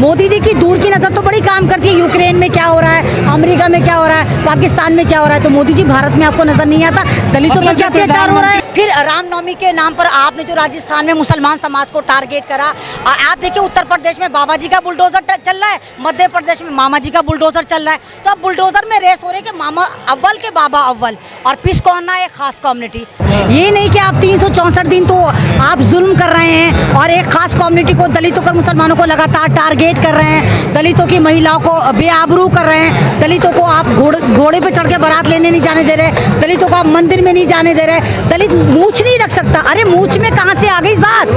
मोदी जी की दूर की नज़र तो बड़ी काम करती है, यूक्रेन में क्या हो रहा है, अमेरिका में क्या हो रहा है, पाकिस्तान में क्या हो रहा है, तो मोदी जी भारत में आपको नजर नहीं आता दलितों पर क्या अत्याचार हो रहा है। फिर रामनवमी के नाम पर आपने जो राजस्थान में मुसलमान समाज को टारगेट करा, आप देखिए उत्तर प्रदेश में बाबा जी का बुलडोजर चल रहा है, मध्य प्रदेश में मामा जी का बुलडोजर चल रहा है, तो अब बुलडोजर में रेस हो रही है कि मामा अव्वल के बाबा अव्वल, और पिस कौन ना है, खास कम्युनिटी। ये नहीं कि आप 364 दिन तो आप जुल्म कर रहे हैं और एक खास कम्युनिटी को, दलितों और मुसलमानों को लगातार टारगेट कर रहे हैं, दलितों की महिलाओं को बेआबरू कर रहे हैं, दलितों को आप घोड़े पे चढ़ के बारात लेने नहीं जाने दे रहे, दलितों को आप मंदिर में नहीं जाने दे रहे। दलित मूछ नहीं रख सकता, अरे मूछ में कहाँ से आ गई जात?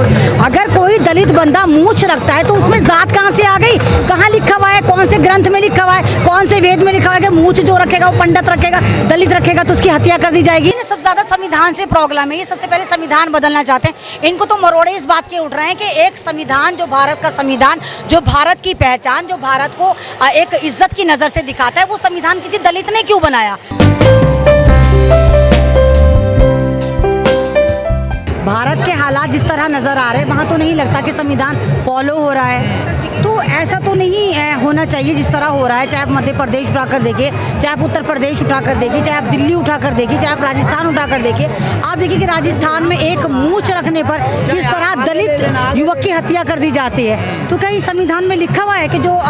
अगर कोई दलित बंदा मूछ रखता है तो उसमें जात कहाँ से आ गई? कहाँ लिखा हुआ है, कौन से ग्रंथ में लिखा हुआ है, कौन से वेद में लिखा हुआ है कि मूछ जो रखेगा वो पंडित रखेगा, दलित रखेगा तो उसकी हत्या कर दी जाएगी? सबसे ज्यादा संविधान से प्रॉब्लम है, ये सबसे पहले संविधान बदलना चाहते हैं। इनको तो मरोड़े इस बात के उठ रहे हैं कि एक संविधान, जो भारत का संविधान, जो भारत की पहचान, जो भारत को एक इज्जत की नज़र से दिखाता है, वो संविधान किसी दलित ने क्यों बनाया? भारत के हालात जिस तरह नज़र आ रहे हैं वहाँ तो नहीं लगता कि संविधान फॉलो हो रहा है। तो ऐसा तो नहीं होना चाहिए जिस तरह हो रहा है, चाहे आप मध्य प्रदेश उठाकर देखिए, चाहे आप उत्तर प्रदेश उठाकर देखिए, चाहे आप दिल्ली उठाकर देखिए, चाहे आप राजस्थान उठाकर देखिए। आप देखिए कि राजस्थान में एक मूंछ रखने पर किस तरह दलित युवक की हत्या कर दी जाती है। तो कहीं संविधान में लिखा हुआ है कि जो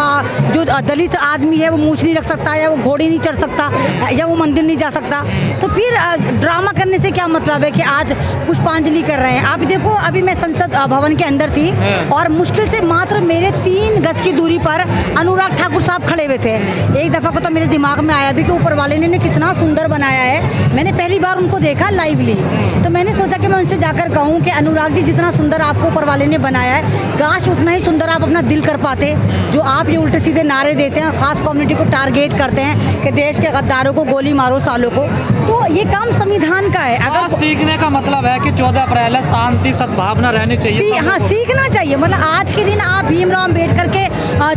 दलित आदमी है वो मूंछ नहीं रख सकता, या वो घोड़ी नहीं चढ़ सकता, या वो मंदिर नहीं जा सकता? तो फिर ड्रामा करने से क्या मतलब है कि आज पुष्पांजलि कर रहे हैं? आप देखो, अभी मैं संसद भवन के अंदर थी और मुश्किल से मात्र मेरे 3 गज की दूरी पर अनुराग ठाकुर साहब खड़े हुए थे। एक दफ़ा को तो मेरे दिमाग में आया भी कि ऊपर वाले ने कितना सुंदर बनाया है। मैंने पहली बार उनको देखा लाइवली, तो मैंने सोचा कि मैं उनसे जाकर कहूँ कि अनुराग जी, जितना सुंदर आपको ऊपर वाले ने बनाया है, काश उतना ही सुंदर आप अपना दिल कर पाते। जो आप ये उल्टे सीधे नारे देते हैं और ख़ास कम्युनिटी को टारगेट करते हैं कि देश के गद्दारों को गोली मारो, सालों को, तो ये काम संविधान का है। अगर सीखने का मतलब है कि 14 अप्रैल है, शांति सद्भावना रहनी चाहिए। हाँ, सीखना चाहिए। मतलब आज के दिन आप भीमराव अम्बेडकर के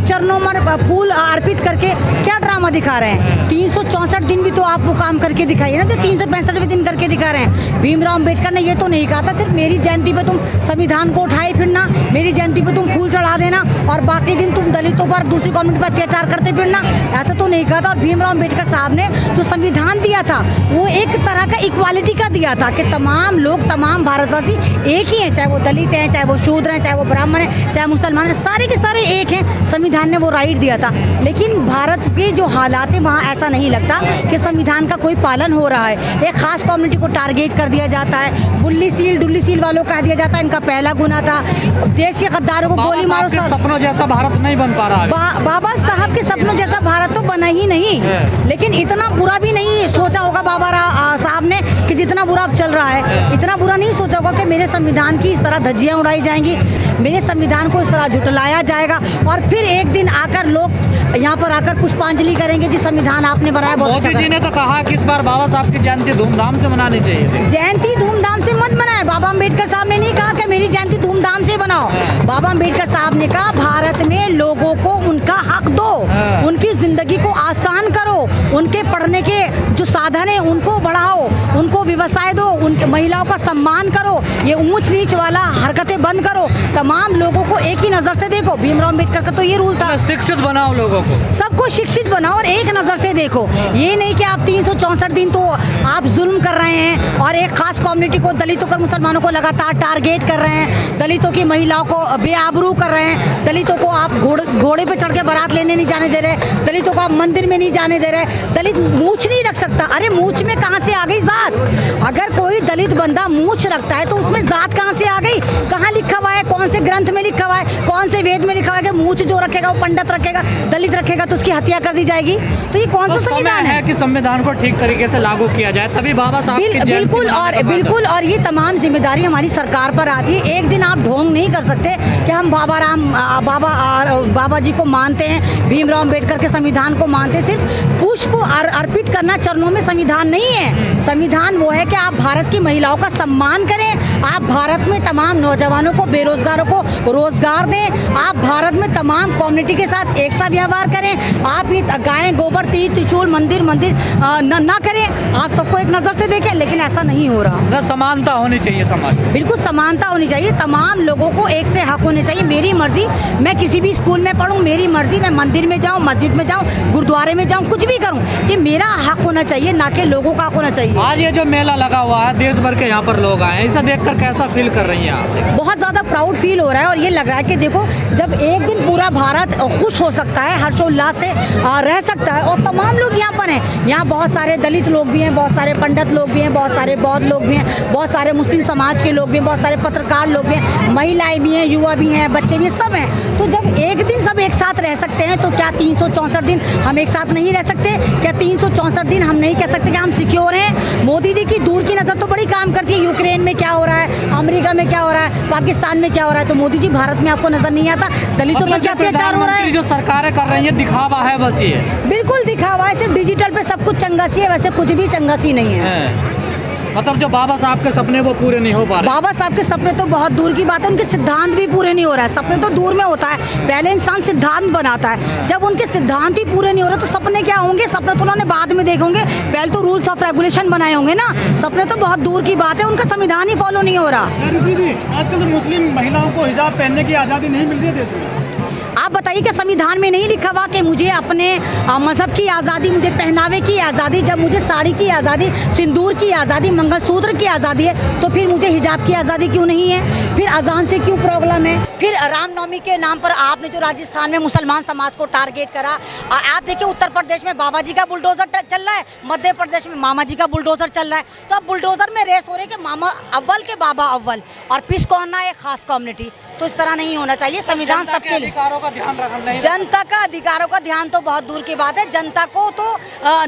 चरणों में फूल अर्पित करके क्या ड्रामा दिखा रहे हैं? 364 दिन भी तो आप वो काम करके दिखाइए ना, जो 365वें दिन करके दिखा रहे हैं। भीमराव अम्बेडकर ने ये तो नहीं कहा था सिर्फ मेरी जयंती पे तुम संविधान को उठाए फिरना, मेरी जयंती पे तुम फूल चढ़ा देना और बाकी दिन तुम दलितों पर, दूसरी कम्युनिटी पर अत्याचार करते फिरना, ऐसा तो नहीं कहा था। और भीमराव अम्बेडकर साहब ने जो संविधान दिया था वो एक तरह का इक्वालिटी का दिया था कि तमाम लोग, तमाम भारतवासी एक ही हैं, चाहे वो दलित हैं, चाहे वो शूद्र हैं, चाहे वो ब्राह्मण हैं, चाहे मुसलमान हैं, सारे के सारे एक हैं। संविधान ने वो राइट दिया था। लेकिन भारत के जो हालात हैं वहाँ ऐसा नहीं लगता कि संविधान का कोई पालन हो रहा है। एक खास कम्युनिटी को टारगेट कर दिया जाता है, बुल्ली सील डुल्ली सील वालों को कह दिया जाता है इनका पहला गुना था, देश के गद्दारों को गोली मारो। सपनों जैसा भारत नहीं बन पा रहा है। बाबा साहब के सपनों जैसा भारत तो बना ही नहीं, लेकिन इतना बुरा भी नहीं सोचा होगा बाबा साहब ने कि जितना बुरा अब चल रहा है। इतना बुरा नहीं सोचा होगा कि मेरे संविधान की इस तरह धज्जियां उड़ाई जाएंगी, मेरे संविधान को इस तरह झुटलाया जाएगा, और फिर एक दिन आकर लोग यहाँ पर आकर पुष्पांजलि करेंगे जिस संविधान आपने बनाया। मोदी जी ने तो कहा कि इस बार बाबा साहब की जयंती धूमधाम से मनानी चाहिए। जयंती धूमधाम से मत मनाए। बाबा अम्बेडकर साहब ने नहीं कहा कि मेरी जयंती धूमधाम से बनाओ। बाबा अम्बेडकर साहब ने कहा भारत में लोगों को उनका हक दो, उनकी जिंदगी को आसान करो, उनके पढ़ने के जो साधन है उनको बढ़ाओ, उनको व्यवसाय दो, उनके महिलाओं का सम्मान करो, ये ऊंच नीच वाला हरकतें बंद करो, तमाम लोगों को एक ही नज़र से देखो। भीमराव अम्बेडकर का तो ये रूल था, शिक्षित बनाओ लोगों को, सबको शिक्षित बनाओ और एक नज़र से देखो। ये नहीं कि आप 364 दिन तो आप जुल्म कर रहे हैं और एक खास कम्युनिटी को, दलितों और मुसलमानों को लगातार टारगेट कर रहे हैं, दलितों की महिलाओं को बेआबरू कर रहे हैं, दलितों को आप घोड़े पे चढ़ के बारात लेने नहीं जाने दे रहे, दलितों को आप मंदिर में नहीं जाने दे रहे। दलित मूछ नहीं रख सकता, अरे मूछ में कहाँ से आ गई जात? अगर कोई दलित बंदा मूछ रखता है तो उसमें जात कहाँ से आ गई? कहाँ लिखा हुआ है, कौन से ग्रंथ में लिखा हुआ है, कौन से वेद में लिखा हुआ है कि मूछ जो रखेगा वो पंडित रखेगा, दलित रखेगा तो उसकी हत्या कर दी जाएगी? तो ये कौन सा संविधान है कि संविधान को ठीक तरीके से लागू किया जाए, तभी बाबा साहब बिल्कुल। और ये तमाम जिम्मेदारी हमारी सरकार पर आती है। एक दिन आप ढोंग नहीं कर सकते कि हम बाबा जी को मानते हैं, भीमराव अम्बेडकर के संविधान को मानते, सिर्फ पुष्प अर्पित करना चरणों में संविधान नहीं है। संविधान वो है है कि आप भारत की महिलाओं का सम्मान करें, आप भारत में तमाम नौजवानों को, बेरोजगारों को रोजगार दें, आप भारत में तमाम कम्युनिटी के साथ एक सा व्यवहार करें, आप ये गाय गोबर तीर त्रिशूल मंदिर ना करें, आप सबको एक नज़र से देखें, लेकिन ऐसा नहीं हो रहा। ना समानता होनी चाहिए समाज में। बिल्कुल समानता होनी चाहिए, तमाम लोगों को एक से हक होने चाहिए। मेरी मर्जी, मैं किसी भी स्कूल में पढ़ूँ, मेरी मर्जी, मैं मंदिर में जाऊँ, मस्जिद में जाऊँ, गुरुद्वारे में जाऊँ, कुछ भी करूँ, कि मेरा हक होना चाहिए, ना कि लोगों का हक होना चाहिए। आज ये जो मेला लगा हुआ है, देश भर के यहाँ पर लोग आए हैं, इसे देखकर कैसा फील कर रही हैं आप? बहुत ज़्यादा प्राउड फील हो रहा है और ये लग रहा है कि देखो, जब एक दिन पूरा भारत खुश हो सकता है, हर्षोल्लास से रह सकता है, और तमाम लोग यहाँ पर हैं। यहाँ बहुत सारे दलित लोग भी हैं, बहुत सारे पंडित लोग भी हैं, बहुत सारे बौद्ध लोग भी हैं, बहुत सारे मुस्लिम समाज के लोग भी हैं, बहुत सारे पत्रकार लोग भी हैं, महिलाएं भी हैं, युवा भी हैं, बच्चे भी हैं, सब हैं। तो जब एक दिन सब एक साथ रह सकते हैं, तो क्या 364 दिन हम एक साथ नहीं रह सकते? क्या 364 दिन हम नहीं कह सकते कि हम सिक्योर हैं? मोदी जी की दूर की नज़र तो बड़ी काम करती है, यूक्रेन में क्या हो रहा है, अमेरिका में क्या हो रहा है, पाकिस्तान में क्या हो रहा है, तो मोदी जी भारत में आपको नजर नहीं आता? दलितों पर क्या अत्याचार हो रहा है? जो सरकारें कर रही है दिखावा है बस ये। बिल्कुल दिखावा है, सिर्फ डिजिटल पे सब कुछ चंगासी है, वैसे कुछ भी चंगासी नहीं है। मतलब जो बाबा साहब के सपने वो पूरे नहीं हो पा रहे। बाबा साहब के सपने तो बहुत दूर की बात है, उनके सिद्धांत भी पूरे नहीं हो रहा है। सपने तो दूर में होता है, पहले इंसान सिद्धांत बनाता है, जब उनके सिद्धांत ही पूरे नहीं हो रहे तो सपने क्या होंगे? सपने तो उन्होंने बाद में देखे होंगे, पहले तो रूल्स ऑफ रेगुलेशन बनाए होंगे ना। सपने तो बहुत दूर की बात है, उनका संविधान ही फॉलो नहीं हो रहा। जी, आजकल तो मुस्लिम महिलाओं को हिजाब पहनने की आज़ादी नहीं मिल रही है देश में। आप बताइए कि संविधान में नहीं लिखा हुआ कि मुझे अपने मज़हब की आज़ादी, मुझे पहनावे की आज़ादी, जब मुझे साड़ी की आज़ादी, सिंदूर की आज़ादी, मंगलसूत्र की आज़ादी है, तो फिर मुझे हिजाब की आज़ादी क्यों नहीं है? फिर अजान से क्यों प्रॉब्लम है? फिर रामनवमी के नाम पर आपने जो राजस्थान में मुसलमान समाज को टारगेट करा, आप देखिए उत्तर प्रदेश में बाबा जी का बुलडोजर चल रहा है, मध्य प्रदेश में मामा जी का बुलडोजर चल रहा है। तो अब बुलडोजर में रेस हो रही है कि मामा अव्वल के बाबा अव्वल, और पिस कौन ना एक खास कम्युनिटी। तो इस तरह नहीं होना चाहिए। संविधान सबके लिए, जनता का अधिकारों का ध्यान तो बहुत दूर की बात है। जनता को तो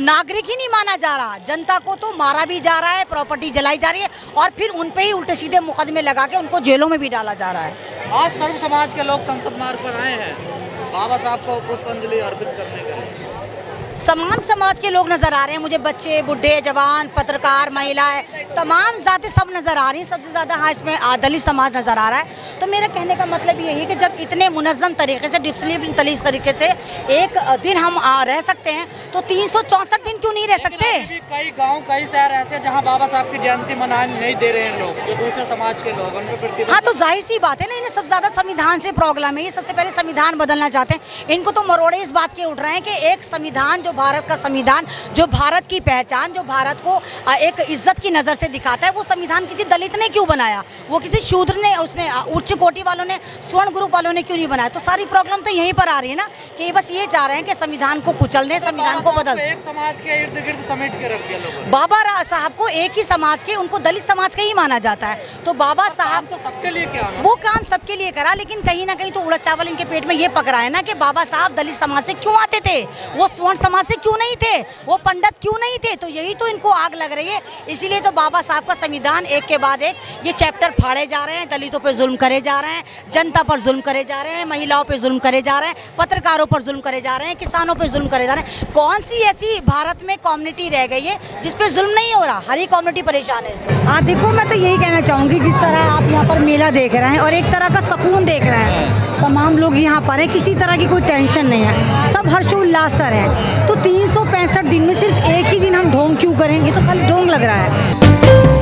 नागरिक ही नहीं माना जा रहा, जनता को तो मारा भी जा रहा है, प्रॉपर्टी जलाई जा रही है, और फिर उन पे ही उल्टे सीधे मुकदमे लगा के उनको जेलों में भी डाला जा रहा है। आज सर्व समाज के लोग संसद मार्ग पर आए हैं बाबा साहब को पुष्पांजलि अर्पित करने के लिए। तमाम समाज के लोग नज़र आ रहे हैं मुझे, बच्चे, बुढ़े, जवान, पत्रकार, महिलाएं, तमाम जातें सब नज़र आ रही हैं। सबसे ज़्यादा हाँ इसमें दलित समाज नज़र आ रहा है। तो मेरा कहने का मतलब यही है कि जब इतने मुनज़्ज़म तरीके से, डिसिप्लिन तरीके से एक दिन हम रह सकते हैं, तो 364 दिन क्यों नहीं रह सकते? कई गाँव, कई शहर ऐसे जहाँ बाबा साहब की जयंती मनाने नहीं दे रहे हैं लोग, जो दूसरे समाज के लोग, उनके प्रति। हाँ, तो जाहिर सी बात है ना, इन्हें सबसे ज़्यादा संविधान से प्रॉब्लम है। ये सबसे पहले संविधान बदलना चाहते हैं। इनको तो मरोड़े इस बात के उठ रहे हैं कि एक संविधान, जो भारत का संविधान, जो भारत की पहचान, जो भारत को एक इज्जत की नज़र से दिखाता है, वो संविधान किसी दलित ने क्यों बनाया? वो किसी शूद्र ने, उसमें उच्च कोटि वालों ने, स्वर्ण ग्रुप वालों ने क्यों नहीं बनाया? तो सारी प्रॉब्लम तो यहीं पर आ रही है ना, कि बस ये चाह रहे हैं कि संविधान को कुचल दें, संविधान को बदल। एक समाज के इर्द गिर्द समेट के रख दिया लोगों। बाबा साहब को एक ही समाज के, उनको दलित समाज का ही माना जाता है। तो बाबा साहब तो सबके लिए क्या, वो काम सबके लिए करा, लेकिन कहीं ना कहीं तो उड़द चावल इनके पेट में ये पक रहा है ना कि बाबा साहब दलित समाज से क्यों आते थे, वो स्वर्ण समाज से क्यों नहीं थे, वो पंडित क्यों नहीं थे? तो यही तो इनको आग लग रही है। इसीलिए तो बाबा साहब का संविधान एक के बाद एक ये चैप्टर फाड़े जा रहे हैं, दलितों पे जुल्म करे जा रहे हैं, जनता पर जुल्म करे जा रहे हैं, महिलाओं पे जुल्म करे जा रहे हैं, पत्रकारों पर जुल्म करे जा रहे हैं, किसानों पे जुल्म करे जा रहे हैं। कौन सी ऐसी भारत में कम्युनिटी रह गई है जिसपे जुल्म नहीं हो रहा? हर ही कम्युनिटी परेशान है। हाँ देखो, मैं तो यही कहना चाहूँगी, जिस तरह आप यहाँ पर मेला देख रहे हैं और एक तरह का सुकून देख रहे हैं, तमाम लोग यहाँ पर है, किसी तरह की कोई टेंशन नहीं है, सब हर्षोल्लास से है। तो 365 दिन में सिर्फ एक ही दिन हम ढोंग क्यों करें? ये तो खाली ढोंग लग रहा है।